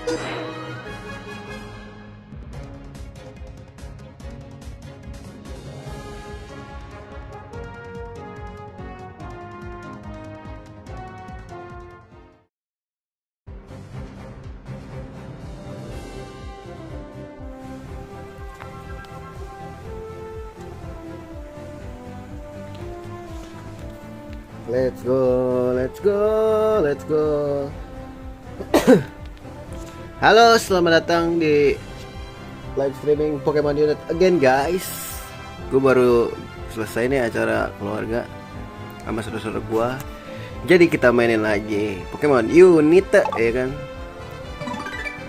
Let's go, let's go, let's go. Halo, selamat datang di live streaming Pokemon Unit again guys. Gue baru selesai nih acara keluarga sama saudara-saudara gue. Jadi kita mainin lagi Pokemon Unit ya kan.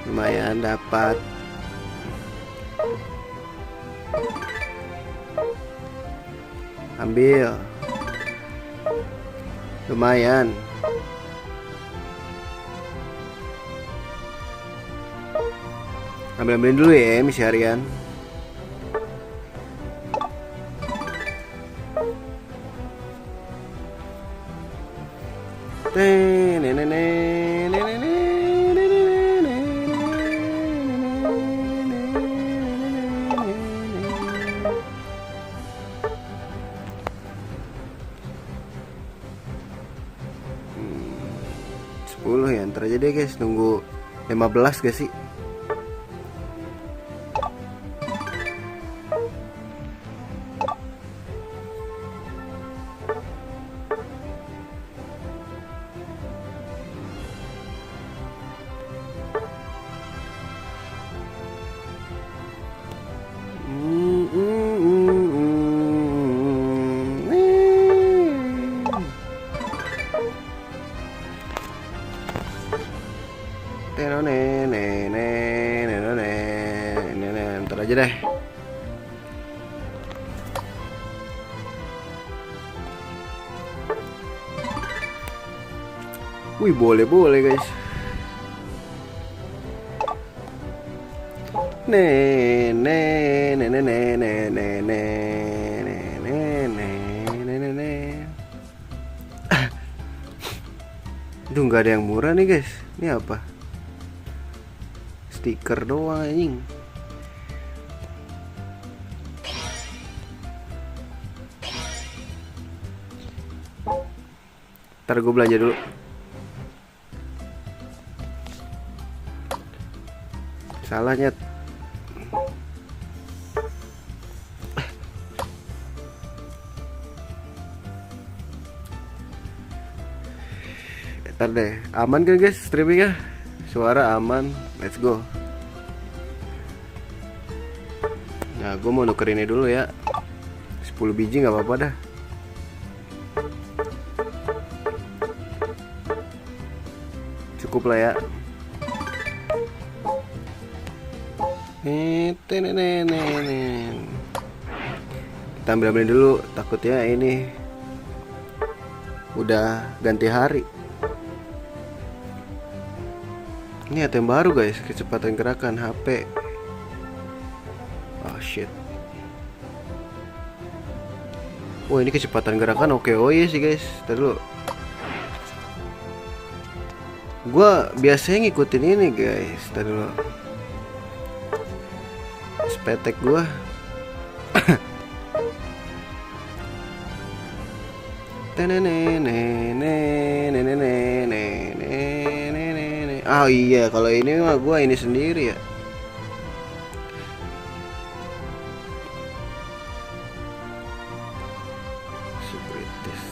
Lumayan dapat ambil. Lumayan. Ambilin dulu ya misi harian. Ya ntar aja deh guys, nunggu 15 gak sih? Ntar aja deh. Wih, boleh guys. Aduh, nggak ada yang murah nih guys. Ini apa? Stiker doang anjing. Ntar gue belanja dulu. Salah nyet. Ntar deh. Aman kan guys streamingnya? Suara aman. Let's go. Nah, gue mau nuker ini dulu ya. 10 biji nggak apa-apa dah. Cukup lah ya. Kita ambil dulu, takutnya ini udah ganti hari. Ini item baru guys, kecepatan gerakan HP. Oh shit. Oh ini kecepatan gerakan oke. Oh iya sih guys. Ntar dulu. Gua biasanya ngikutin ini guys. Ntar dulu. Spetek gua. Oh iya, kalau ini mah gua ini sendiri ya. Securities.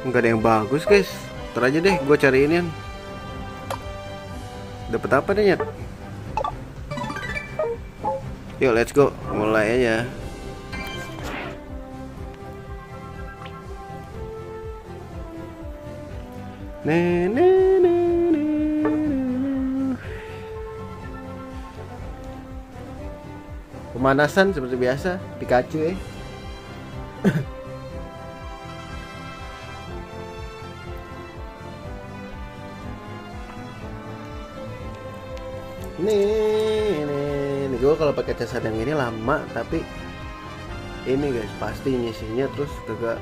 Enggak ada yang bagus guys. Ntar aja deh, gue cari ini. Dapat apa deh nyet? Yuk let's go, mulai aja. Pemanasan seperti biasa, Pikachu ya. Nih, gue gue kalau pakai casan yang ini lama, tapi ini guys pasti nyisinya terus kagak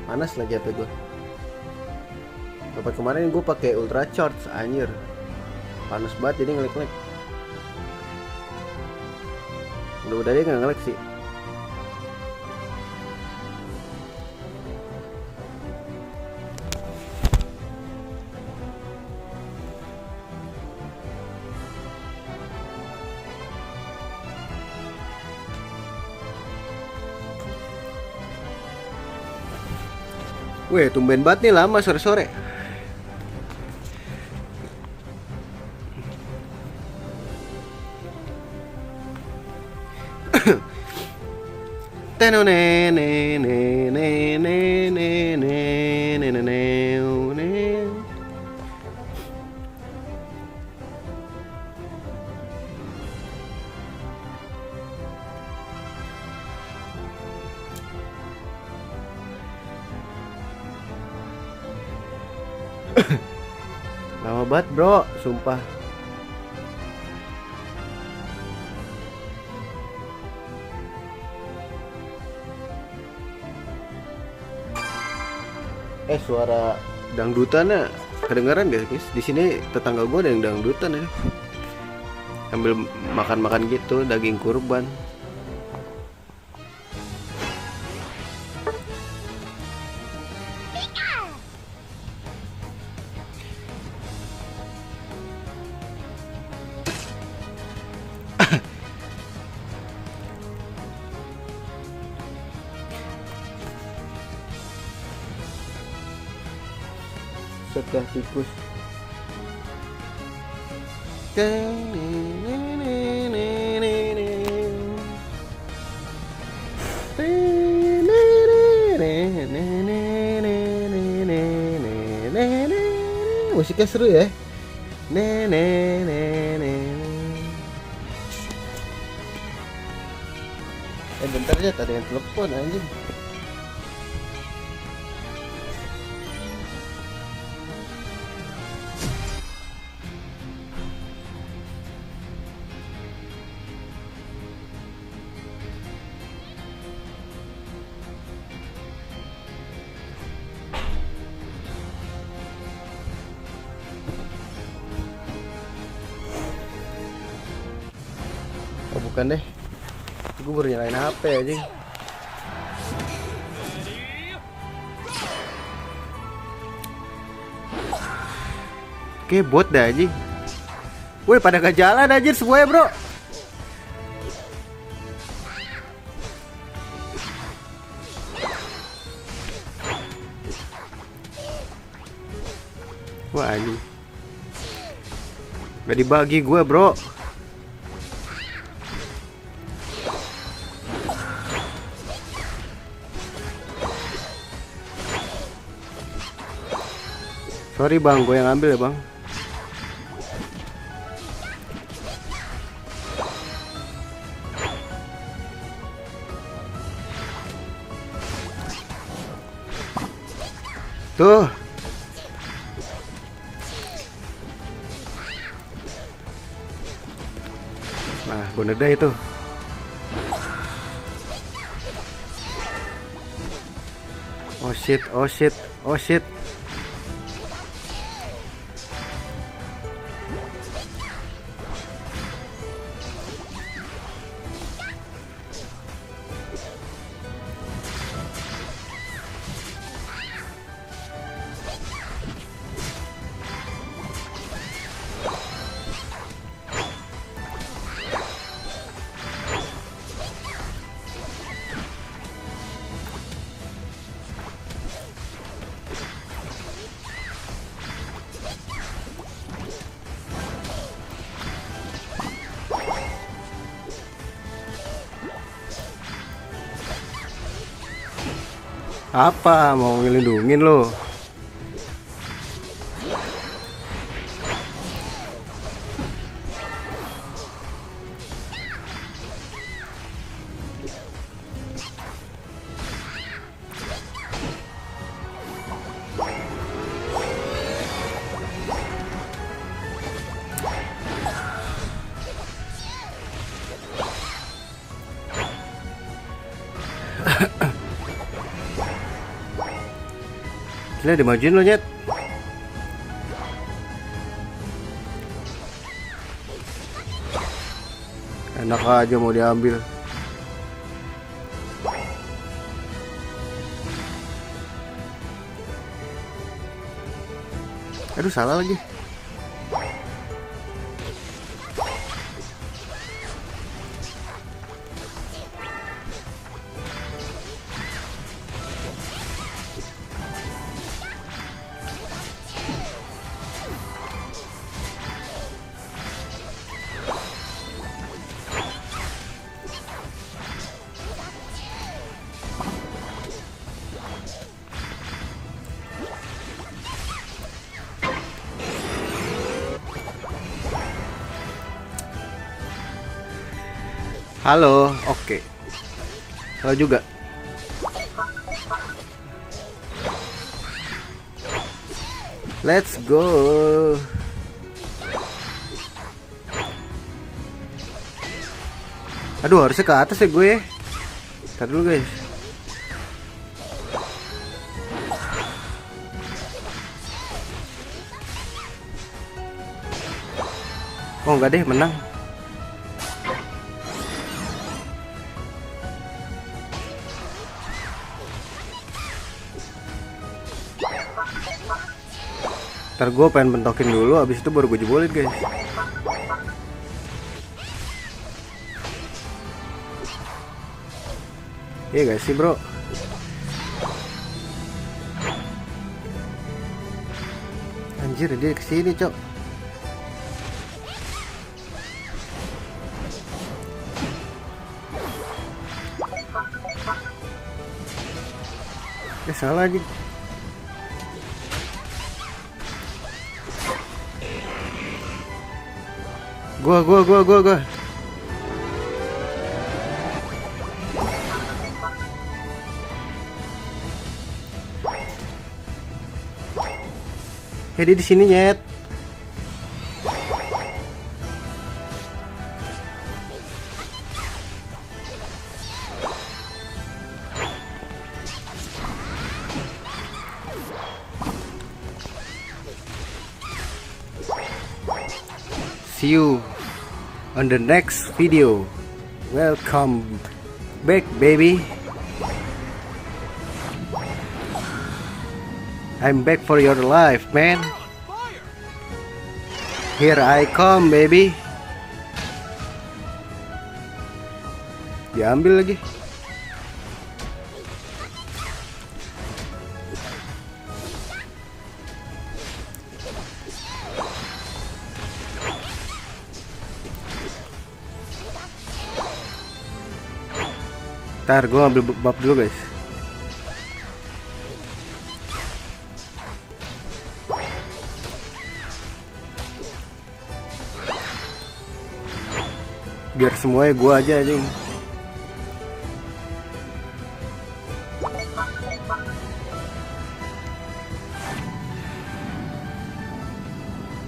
panas lagi HP gue. Dapat kemarin gue pakai ultra charge, anjir panas banget jadi ngelik-ngelik. Mudah-mudahan dia nggak ngelik sih. Weh, tumben banget nih lama sore-sore. Lama banget bro, sumpah. Suara dangdutannya kedengaran gak guys? Di sini tetangga gue ada yang dangdutan ya, sambil makan-makan gitu daging kurban. Sedah tikus. Musiknya seru ya. Bentar aja, tadi yang telepon anjing. Oh bukan deh, gue baru nyalain HP aja. Oke bot dah aja. Woi pada gak jalan aja semuanya bro. Wah anjing, gak dibagi gue bro. Sorry bang, gue yang ambil ya bang. Tuh. Nah, boneda itu. Oh shit, oh shit, oh shit. Apa mau ngelindungin lo? Gila dimajuin lo Nyet. Enak aja mau diambil. Aduh salah lagi. Halo, oke. Halo juga. Let's go. Aduh, harusnya ke atas ya gue. Ntar dulu guys. Oh enggak deh, menang. Ntar gue pengen bentokin dulu, abis itu baru gue jebolin guys. Iya gak sih bro? Anjir dia kesini cok. Ya salah aja. Gua. Dia di sini Nyet. See you on the next video. Welcome back baby. I'm back for your life man. Here I come baby. Diambil lagi. Ntar gue ambil bab dulu guys. Biar semuanya gue aja anjing.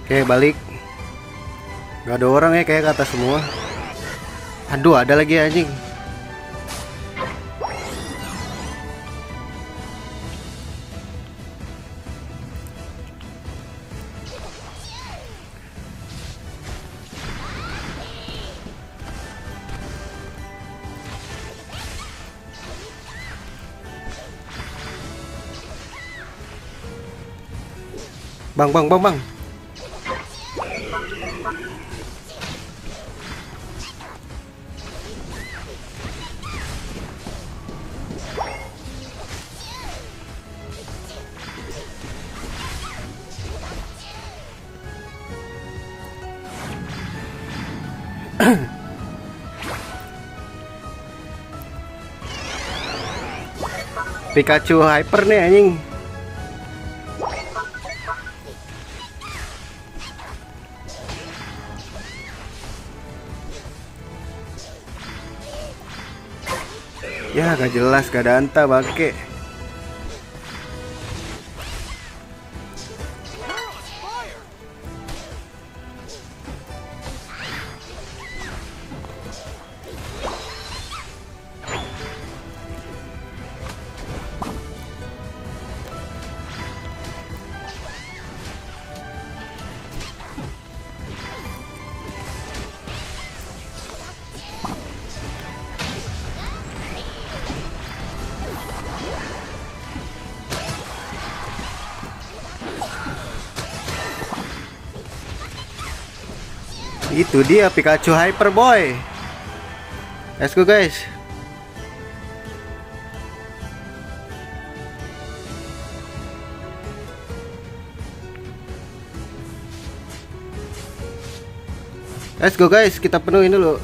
Oke balik. Gak ada orang ya kayak kata semua. Aduh ada lagi anjing. Bang. Pikachu Hyper nih anjing. Ya gak jelas, gak ada anta bangke. Itu dia Pikachu Hyper Boy. Let's go guys. Let's go guys, kita penuhin dulu.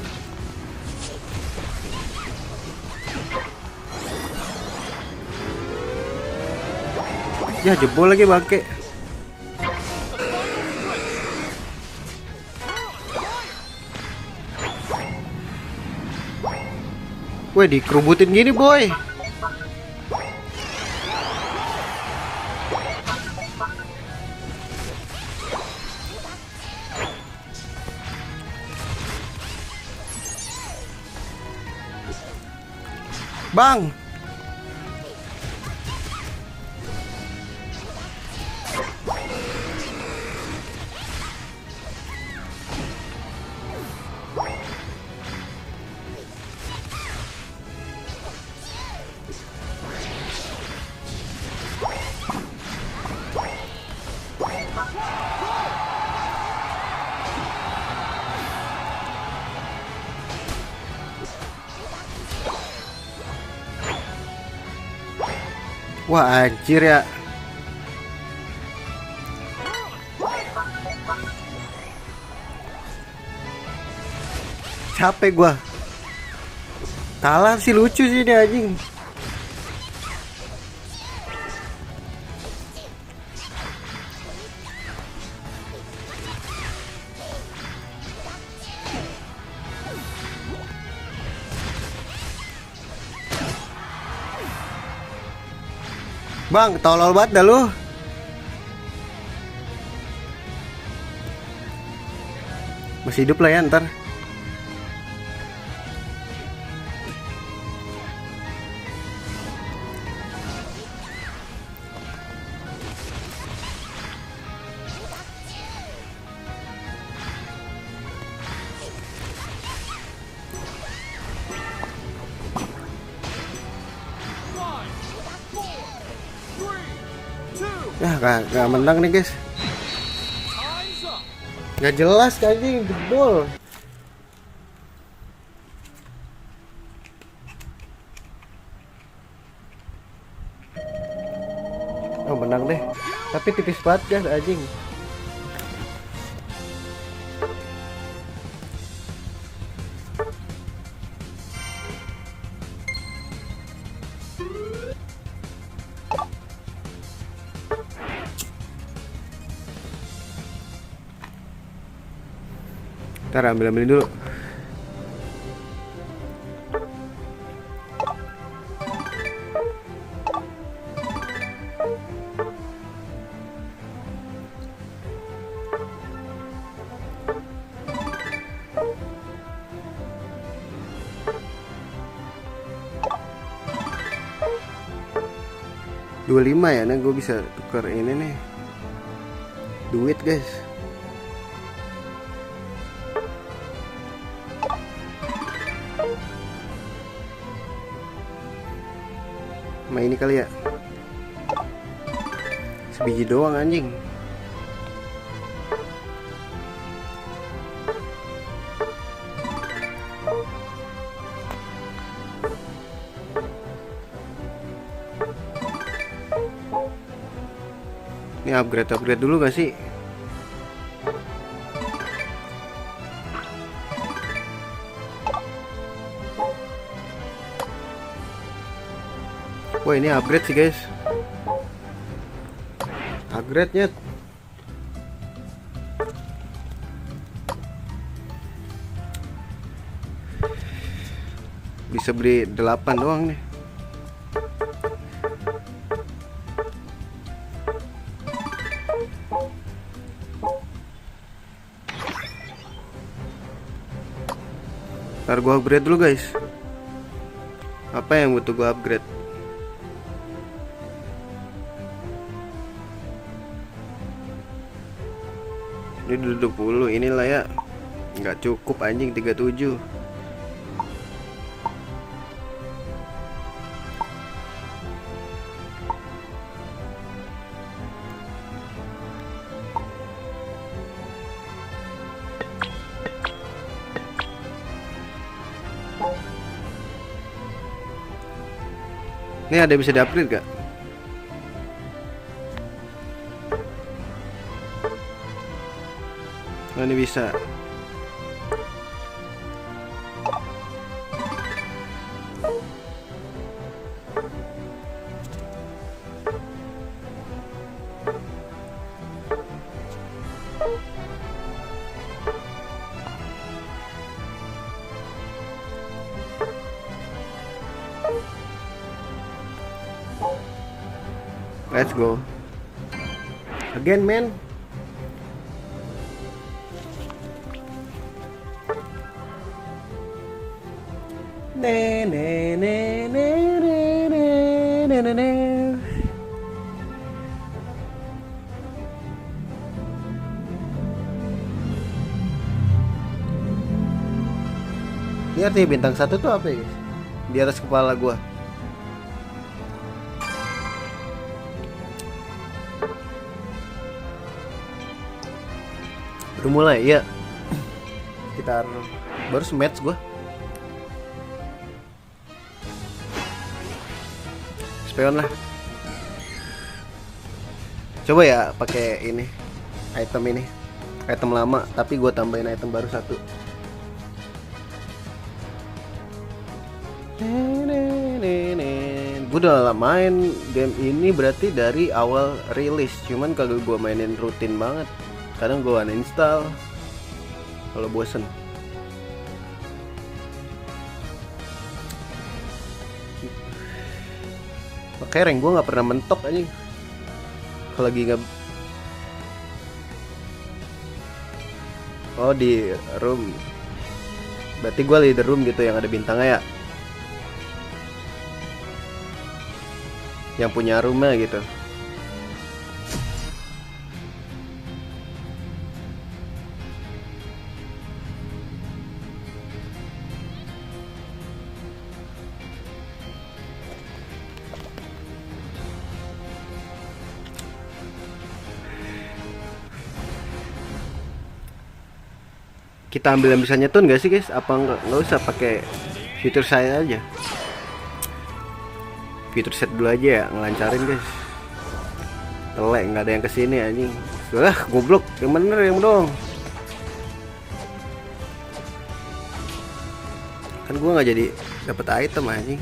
Ya jebol lagi bangke. Weh, dikerubutin gini boy. Bang. Wah anjir ya. Capek gua. Kalah sih, lucu sih ini anjing. Bang, tolol banget dah lu. Masih hidup lah ya ntar. Ya gak menang nih guys. Gak jelas anjing, jebol. Oh menang deh. Tapi tipis banget guys anjing. Ntar ambilin dulu. $25 ya, nah gue bisa tukar ini nih. Duit guys. Main ini kali ya. Sebiji doang anjing. Ini upgrade dulu gak sih? Wah ini upgrade sih guys. Upgrade-nya bisa beli 8 doang nih. Ntar gua upgrade dulu guys. Apa yang butuh gua upgrade? Ini 20, inilah ya. Nggak cukup anjing 37. Ini ada bisa di-upgrade gak? Oh, ini bisa. Let's go. Again, man. Ne ne ne ne ne ne ne ne ne. Ini artinya bintang 1 tuh apa ya, guys? Di atas kepala gua. Udah mulai ya. Sekitar baru sematch gua. Spion lah. Coba ya pakai ini. Item ini. Item lama tapi gua tambahin item baru 1. Gue udah main game ini berarti dari awal rilis. Cuman kalau gua mainin rutin banget, kadang gue uninstall kalau bosen. Oke, rank gue nggak pernah mentok aja. Kalau lagi nggak, oh di room, berarti gue leader room gitu yang ada bintangnya ya, yang punya roomnya gitu. Kita ambil yang bisa nyetun gak sih, guys? Apa nggak usah pakai fitur saya aja? Fitur set dulu aja ya, ngelancarin, guys. Telek nggak ada yang kesini anjing. Wah, goblok. Yang bener yang dong. Kan gua nggak jadi dapet item anjing.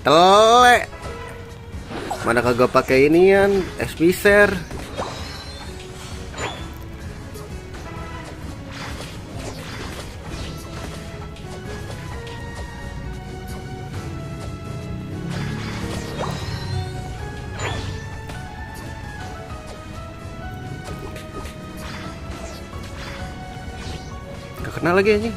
Telek. Mana kagak pakai inian, SP share. Kena lagi anjing.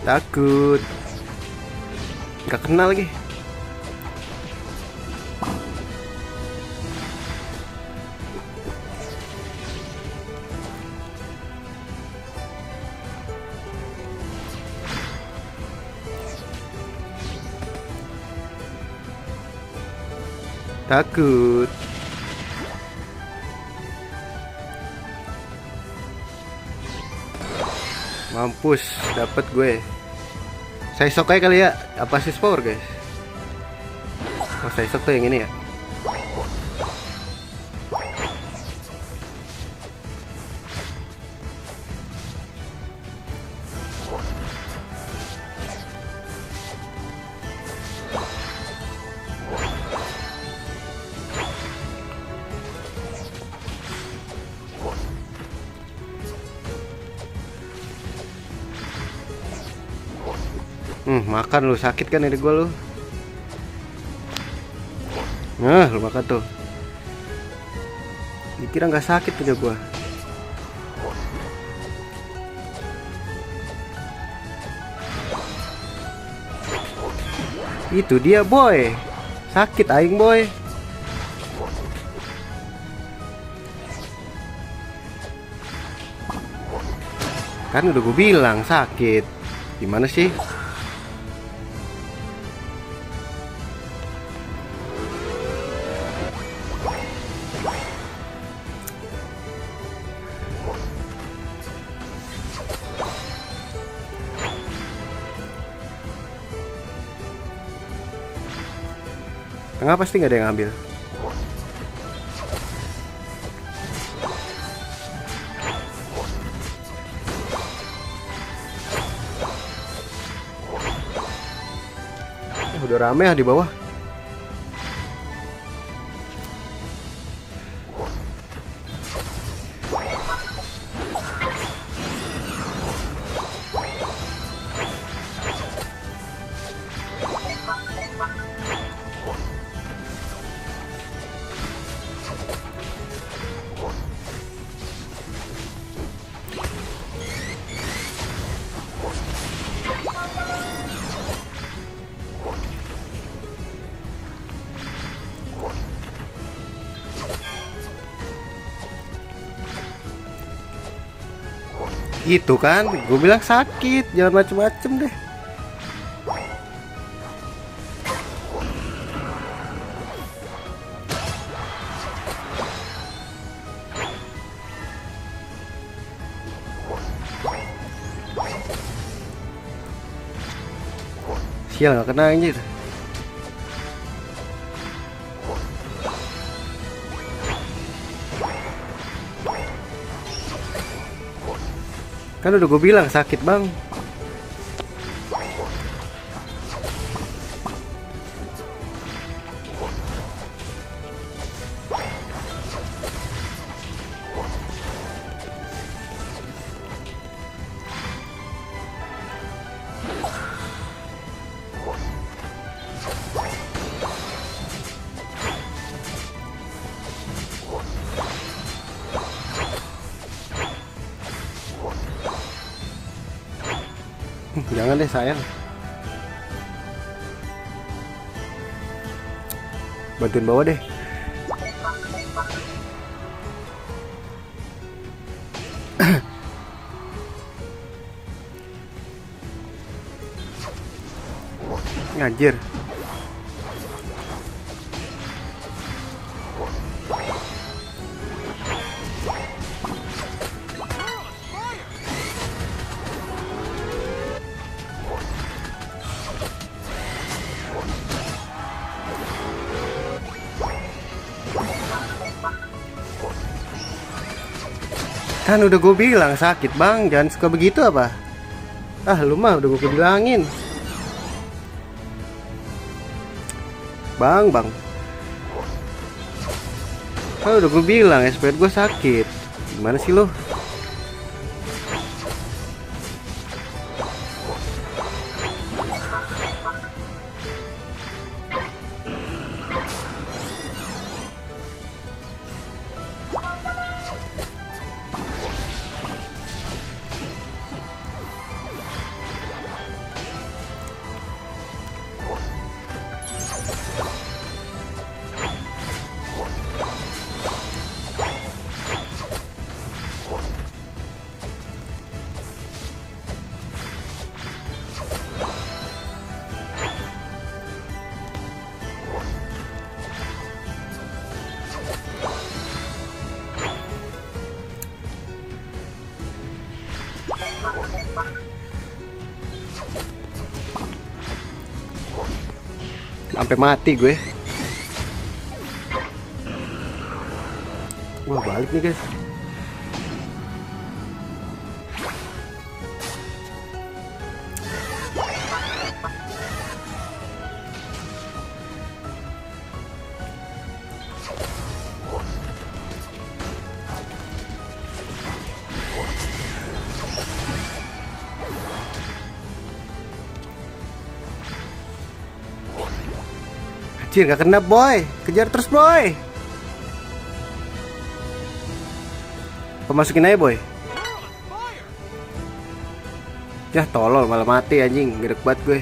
Takut. Gak kena lagi. Takut. Mampus, dapat gue. Saya sok aja kali ya. Apa sih power, guys? Oh, saya sok tuh yang ini ya. Makan lu, sakit kan ini gua lu. Nah, lu makan tuh. Dikira nggak sakit punya gua. Itu dia, boy. Sakit aing, boy. Kan udah gue bilang sakit. Gimana sih? Tengah pasti nggak ada yang ambil. Udah rame ya di bawah. Gitu kan, gue bilang sakit, jangan macem-macem deh. Sial, gak kena anjir. Kan udah gue bilang sakit bang. Jangan deh sayang. Bantuin bawa deh. Anjir. Kan udah gue bilang sakit bang, jangan suka begitu apa. Ah lu mah udah gue bilangin. Bang kan udah gue bilang SPR gue sakit. Gimana sih lo? Sampai mati gue. Wah balik nih guys. Anjir gak kena boy. Kejar terus boy. Masukin aja boy. Yah tolol malah mati anjing. Gedek banget gue.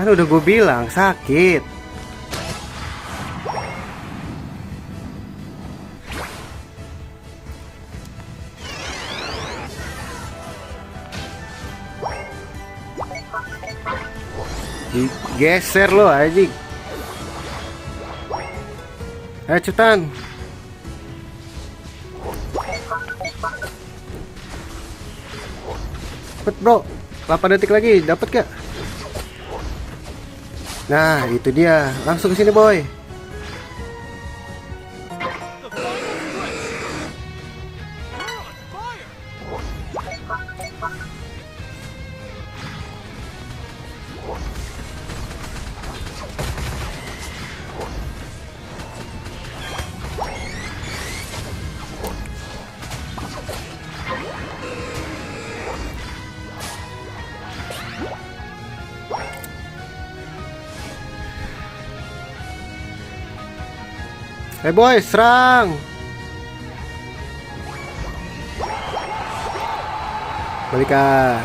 Kan udah gue bilang sakit. Geser lo anjing. Ayo cepetan. Cepet bro, 8 detik lagi, dapat gak? Nah itu dia, langsung ke sini boy. Hey boy, serang. Balik ah.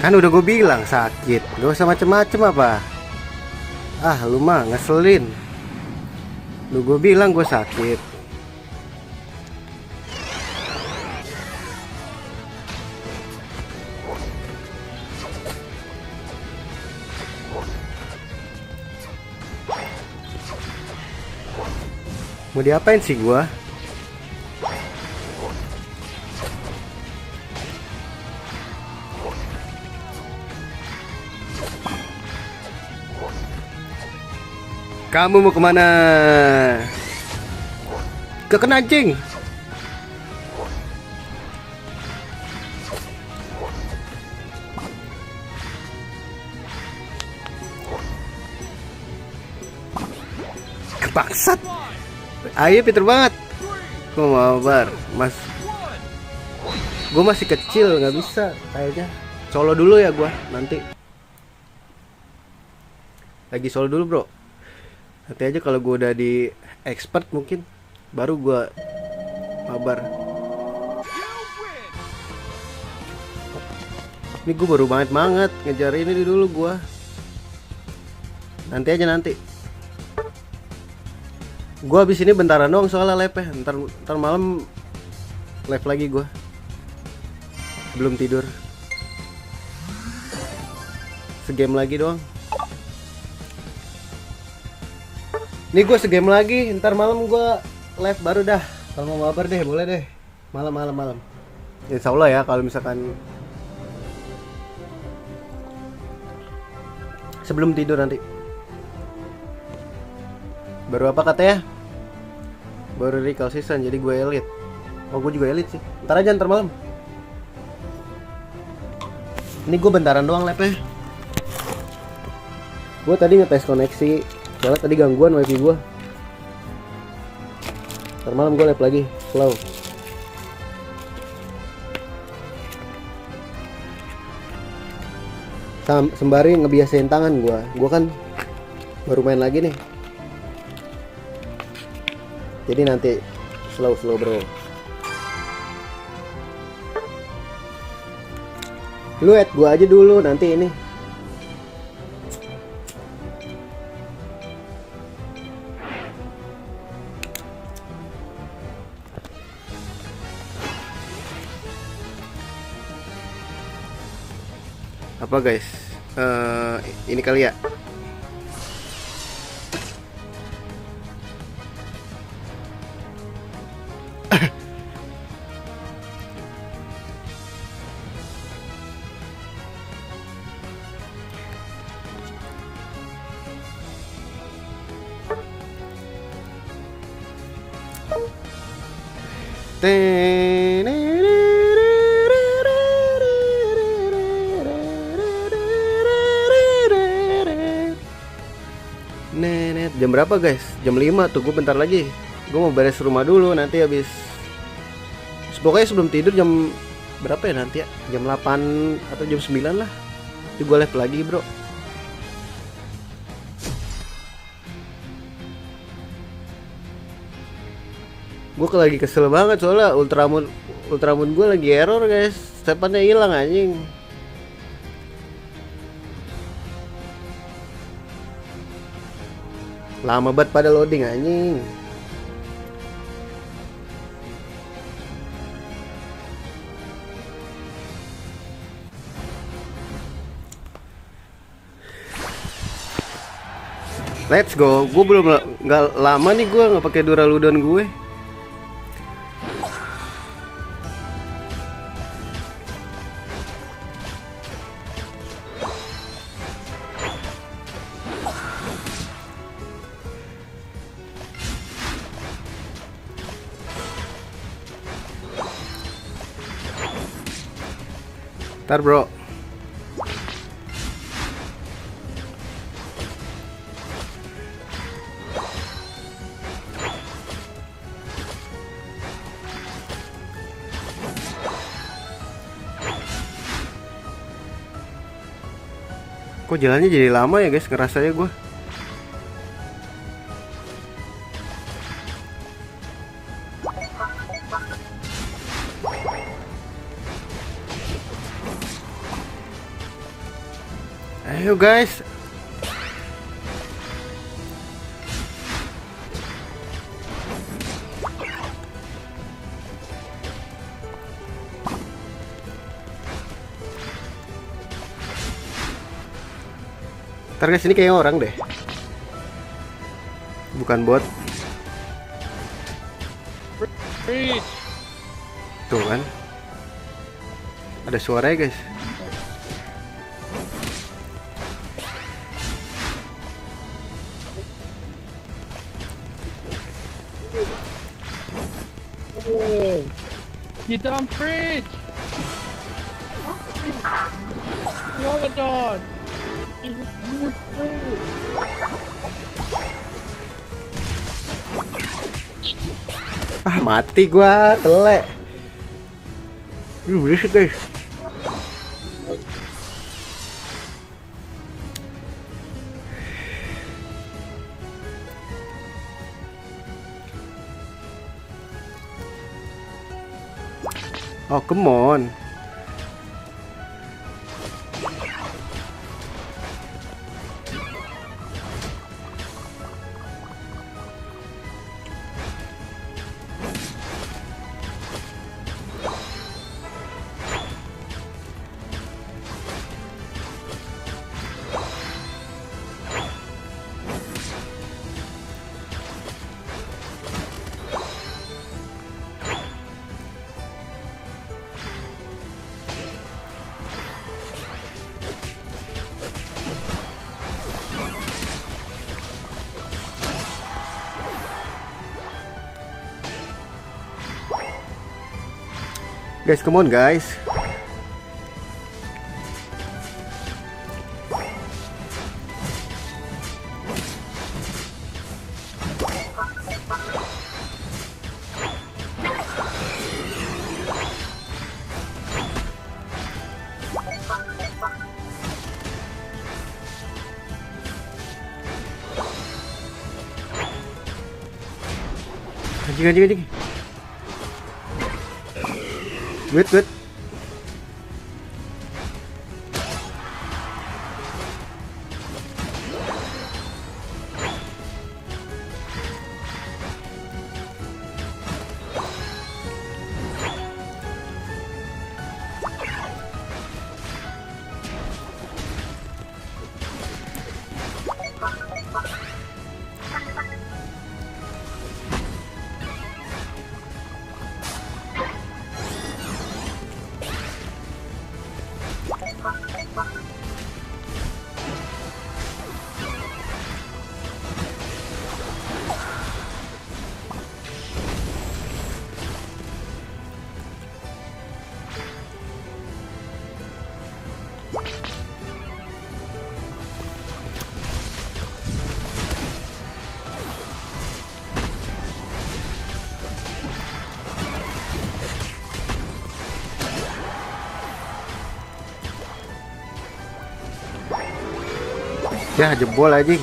Kan udah gue bilang sakit, gak usah macem-macem apa. Ah lu mah ngeselin. Lu gue bilang gue sakit. Mau diapain sih gua? Kamu mau kemana? Ke kenancing. Kebangsat. Ayo pinter banget. Kok mau bar, mas? Gue masih kecil, nggak bisa kayaknya. Solo dulu ya gue nanti. Lagi solo dulu bro. Nanti aja kalau gue udah di expert mungkin baru gue mabar. Ini gue baru banget ngejar ini dulu gue. Nanti aja nanti. Gue habis ini bentaran doang soalnya live ya. Ntar malam live lagi gue. Belum tidur. Segame lagi doang. Nih gue segame lagi, ntar malam gue live baru dah. Kalau mau mabar deh, boleh deh. Malam. Insya Allah ya, kalau misalkan sebelum tidur nanti. Baru apa katanya? Baru recall season, jadi gue elite. Oh gue juga elite sih. Ntar aja, ntar malam. Ini gue bentaran doang live-nya. Gue tadi ngetes koneksi. Soalnya tadi gangguan wifi gue. Ntar malam gue live lagi, slow. Sembari ngebiasain tangan gue. Gue kan baru main lagi nih. Jadi nanti slow bro. Lu add gue aja dulu nanti ini. Apa guys? Ini kali ya. Jam berapa guys? Jam 5 tuh, gue bentar lagi. Gue mau beres rumah dulu, nanti habis. Pokoknya sebelum tidur jam berapa ya nanti ya? Jam 8 atau jam 9 lah. Itu gue live lagi bro. Gue lagi kesel banget soalnya Ultramoon gue lagi error guys. Stepannya hilang anjing. Lama banget pada loading anjing. Let's go. Gue belum nggak lama nih gue nggak pakai Duraludon gue. Ntar bro. Kok jalannya jadi lama ya guys, ngerasanya gue. Ayo guys. Ntar guys, ini kayak orang deh. Bukan bot. Tuh kan. Ada suaranya guys. Get on bridge! Logadon! Ah mati gua, telek. Berisik guys. Oh come on. Guys, come on guys. Anjing. Wait. Ya jebol anjing.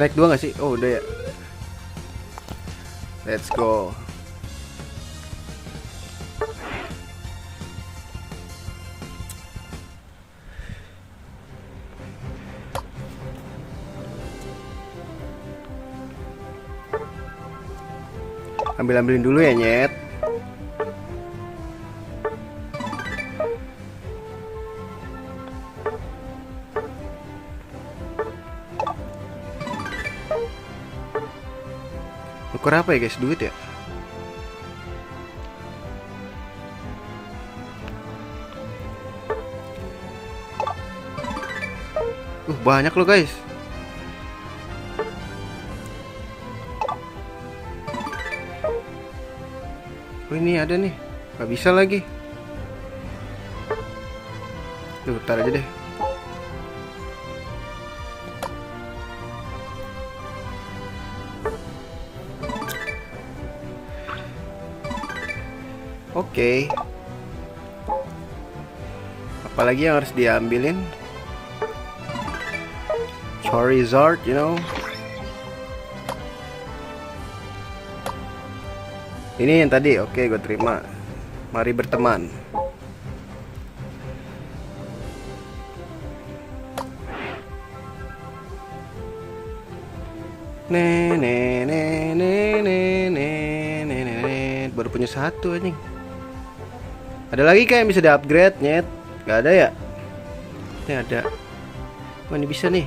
Naik 2 gak sih? Oh udah ya. Let's go. Ambilin dulu ya nyet. Ukur apa ya guys? Duit ya? Banyak loh guys. Oh ini ada nih. Gak bisa lagi. Tuh, bentar aja deh. Oke. Apalagi yang harus diambilin? Charizard, you know. Ini yang tadi, oke, gue terima. Mari berteman. Baru punya satu anjing. Ada lagi kayak bisa di-upgrade, nyet? Gak ada ya? Ini ada. Oh, ini bisa nih.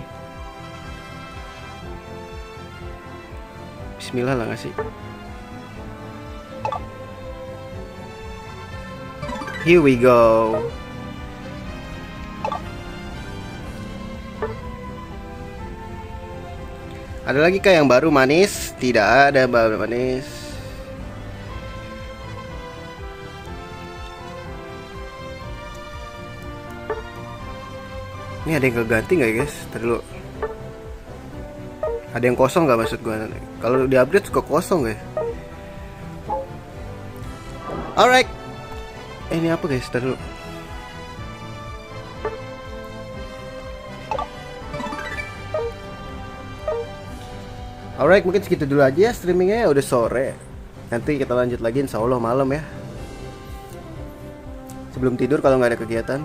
Bismillah lah ngasih. Here we go. Ada lagi kayak yang baru manis? Tidak ada baru manis. Ini ada yang keganti nggak ya guys? Tadi dulu. Ada yang kosong nggak maksud gua? Kalau di update suka kosong guys. Alright. Ini apa guys? Tadi dulu. Alright, mungkin segitu dulu aja ya streamingnya, udah sore. Nanti kita lanjut lagi insya Allah malam ya. Sebelum tidur kalau nggak ada kegiatan.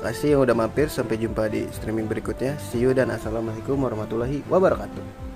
Makasih yang udah mampir, sampai jumpa di streaming berikutnya. See you dan assalamualaikum warahmatullahi wabarakatuh.